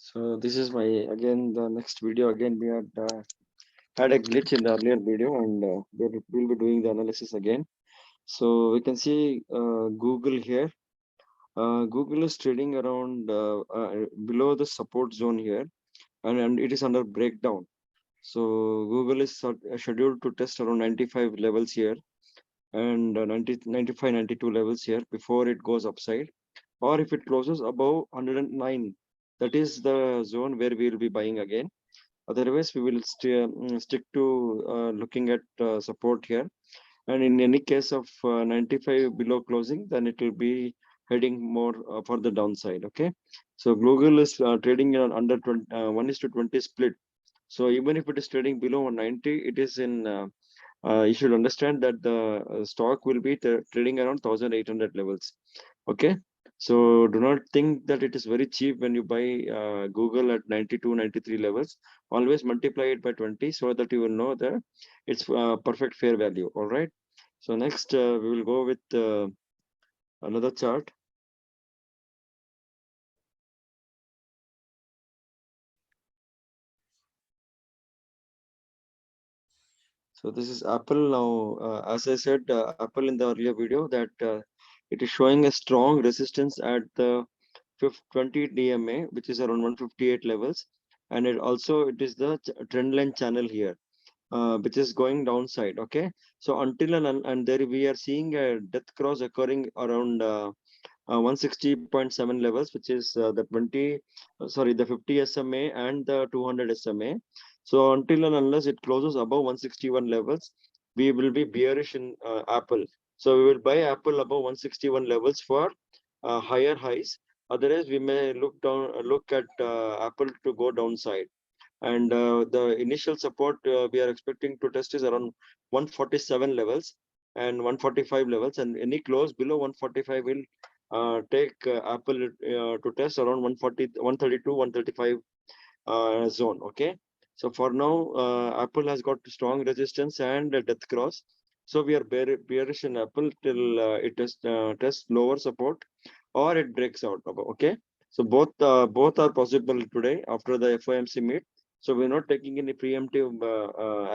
So this is my again the next video. Again we had a glitch in the earlier video, and we'll be doing the analysis again. So we can see Google here. Google is trading around below the support zone here, and it is under breakdown. So Google is scheduled to test around 95 levels here, and 90, 95, 92 levels here before it goes upside, or if it closes above 109, that is the zone where we will be buying again. Otherwise, we will stick to looking at support here. And in any case of 95 below closing, then it will be heading more for the downside. Okay. So Google is trading on under 20, 1:20 split. So even if it is trading below 190, it is in. You should understand that the stock will be trading around 1,800 levels. Okay. So do not think that it is very cheap when you buy Google at 92, 93 levels. Always multiply it by 20 so that you will know that it's perfect fair value. All right. So next we will go with another chart. So this is Apple now. As I said, Apple in the earlier video that it is showing a strong resistance at the 20 DMA, which is around 158 levels, and it is the trend line channel here, which is going downside. Okay, so until and there we are seeing a death cross occurring around 160.7 levels, which is the 50 SMA and the 200 SMA. So until and unless it closes above 161 levels, we will be bearish in Apple. So we will buy Apple above 161 levels for higher highs. Otherwise, we may look at Apple to go downside. And the initial support we are expecting to test is around 147 levels and 145 levels, and any close below 145 will take Apple to test around 140, 132, 135 zone. Okay, so for now Apple has got strong resistance and a death cross, so we are bearish in Apple till it tests lower support or it breaks out. Okay, so both are possible today after the FOMC meet. So we're not taking any preemptive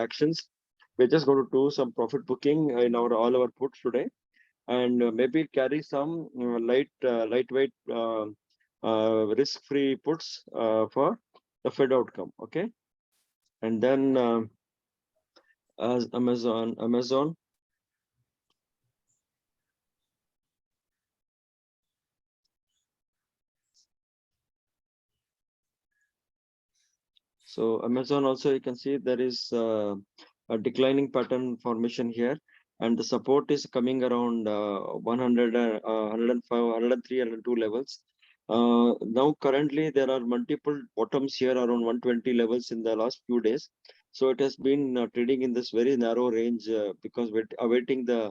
actions. We're just going to do some profit booking in all our puts today, and maybe carry some lightweight risk-free puts for the Fed outcome. Okay, and then as Amazon. So Amazon also, you can see there is a declining pattern formation here, and the support is coming around 100, 105, 103, 102 levels. Now currently there are multiple bottoms here around 120 levels in the last few days. So it has been trading in this very narrow range because we're awaiting the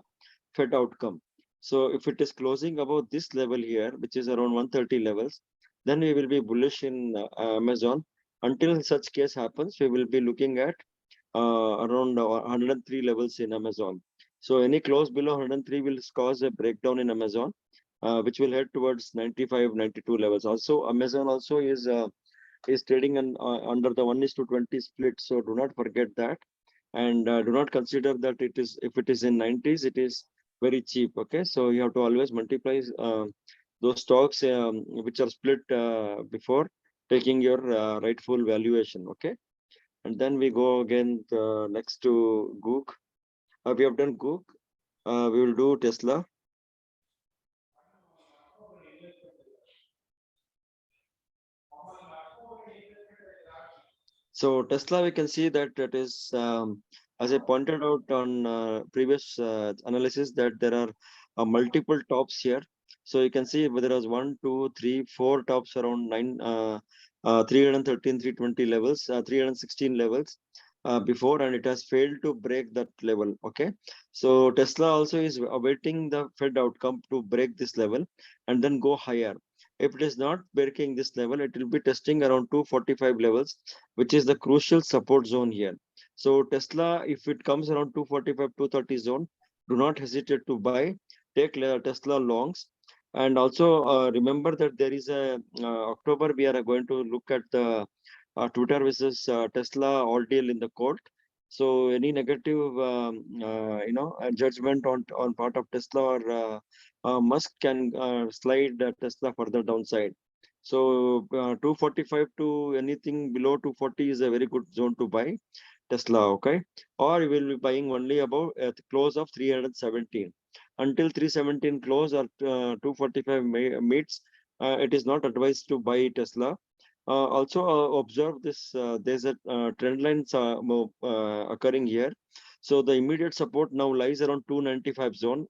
Fed outcome. So if it is closing above this level here, which is around 130 levels, then we will be bullish in Amazon. Until such case happens, we will be looking at around 103 levels in Amazon. So any close below 103 will cause a breakdown in Amazon, which will head towards 95, 92 levels. Also, Amazon also is trading under the 1:20 split. So do not forget that, and do not consider that it is, if it is in 90s, it is very cheap. Okay, so you have to always multiply those stocks which are split before taking your rightful valuation. Okay, and then we go again next to Goog. We have done Goog. We will do Tesla. So Tesla, we can see that it is, as I pointed out on previous analysis, that there are multiple tops here. So you can see there was 1, 2, 3, 4 tops around 313, 320 levels, 316 levels before, and it has failed to break that level. Okay, so Tesla also is awaiting the Fed outcome to break this level and then go higher. If it is not breaking this level, it will be testing around 245 levels, which is the crucial support zone here. So Tesla, if it comes around 245, 230 zone, do not hesitate to buy. Take Tesla longs. And also remember that there is a October we are going to look at the Twitter versus Tesla all deal in the court. So any negative judgment on part of Tesla or Musk can slide Tesla further downside. So 245 to anything below 240 is a very good zone to buy Tesla, okay? Or you will be buying only above at the close of 317. Until 317 close or 245 meets, it is not advised to buy Tesla. Also observe this, there's a trend lines occurring here. So the immediate support now lies around 295 zone,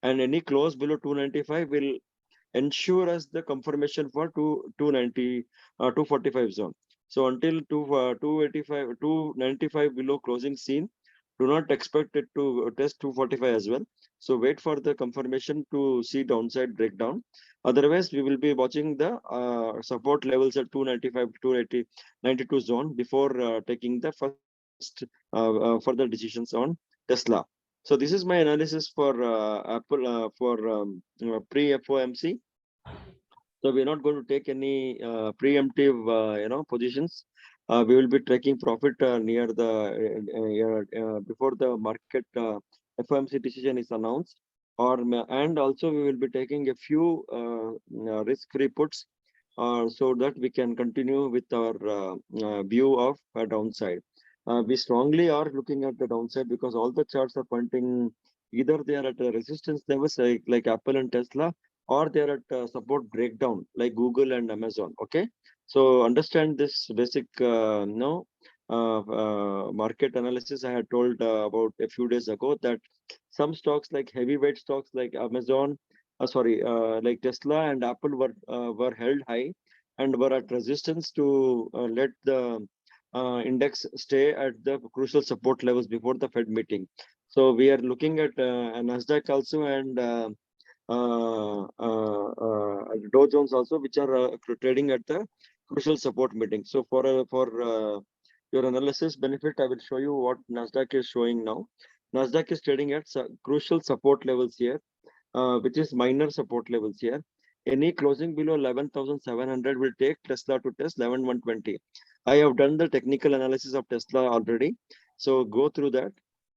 and any close below 295 will ensure us the confirmation for 245 zone. So until 285, 295 below closing scene, do not expect it to test 245 as well. So wait for the confirmation to see downside breakdown. Otherwise, we will be watching the support levels at 295 to 280, 92 zone before taking the first further decisions on Tesla. So this is my analysis for Apple for pre-FOMC. So we're not going to take any preemptive, positions. We will be taking profit near the before the market FOMC decision is announced, and also we will be taking a few risk-free puts, so that we can continue with our view of downside. We strongly are looking at the downside because all the charts are pointing either they are at a resistance levels like Apple and Tesla, or they're at support breakdown like Google and Amazon. Okay, so understand this basic market analysis I had told about a few days ago, that some stocks like heavyweight stocks like Amazon, like Tesla and Apple were held high and were at resistance to let the index stay at the crucial support levels before the Fed meeting. So we are looking at NASDAQ also, and Dow Jones also, which are trading at the crucial support meeting. So for your analysis benefit, I will show you what Nasdaq is showing now. Nasdaq is trading at crucial support levels here, which is minor support levels here. Any closing below 11,700 will take Tesla to test 11,120. I have done the technical analysis of Tesla already, so go through that.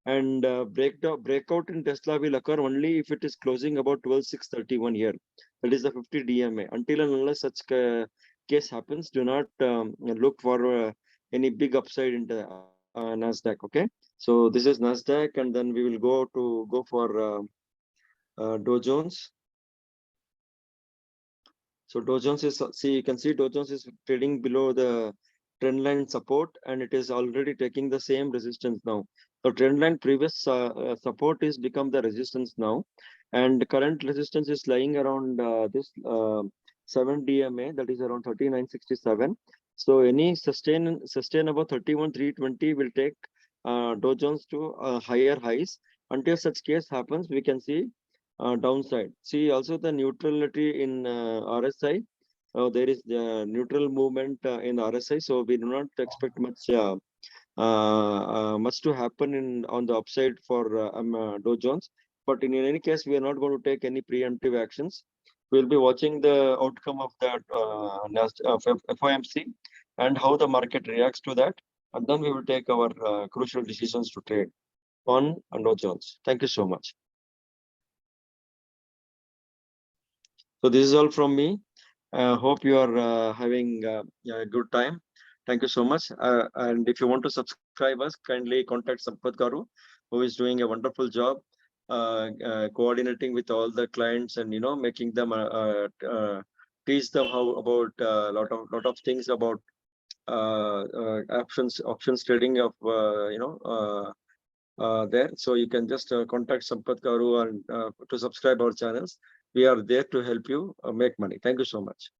And breakout in Tesla will occur only if it is closing about 12,631 here. That is the 50 DMA. Until and unless such case happens, do not look for any big upside in the Nasdaq. Okay, so this is Nasdaq, and then we will go for Dow Jones. So Dow Jones is, see, you can see Dow Jones is trading below the trend line support, and it is already taking the same resistance now. So trend line previous support is become the resistance now, and current resistance is lying around this 7 DMA, that is around 3967. So any sustainable 31,320 will take Dow Jones to higher highs. Until such case happens, we can see downside. See also the neutrality in RSI. There is the neutral movement in RSI, so we do not expect much to happen in on the upside for Dow Jones. But in any case, we are not going to take any preemptive actions. We'll be watching the outcome of that FOMC and how the market reacts to that, and then we will take our crucial decisions to trade on Dow Jones. Thank you so much. So this is all from me. Hope you are having a good time. Thank you so much. And if you want to subscribe us, kindly contact Sampath Garu, who is doing a wonderful job coordinating with all the clients and making them teach them how about lot of things about options trading of there. So you can just contact Sampath Garu and to subscribe our channels. We are there to help you make money. Thank you so much.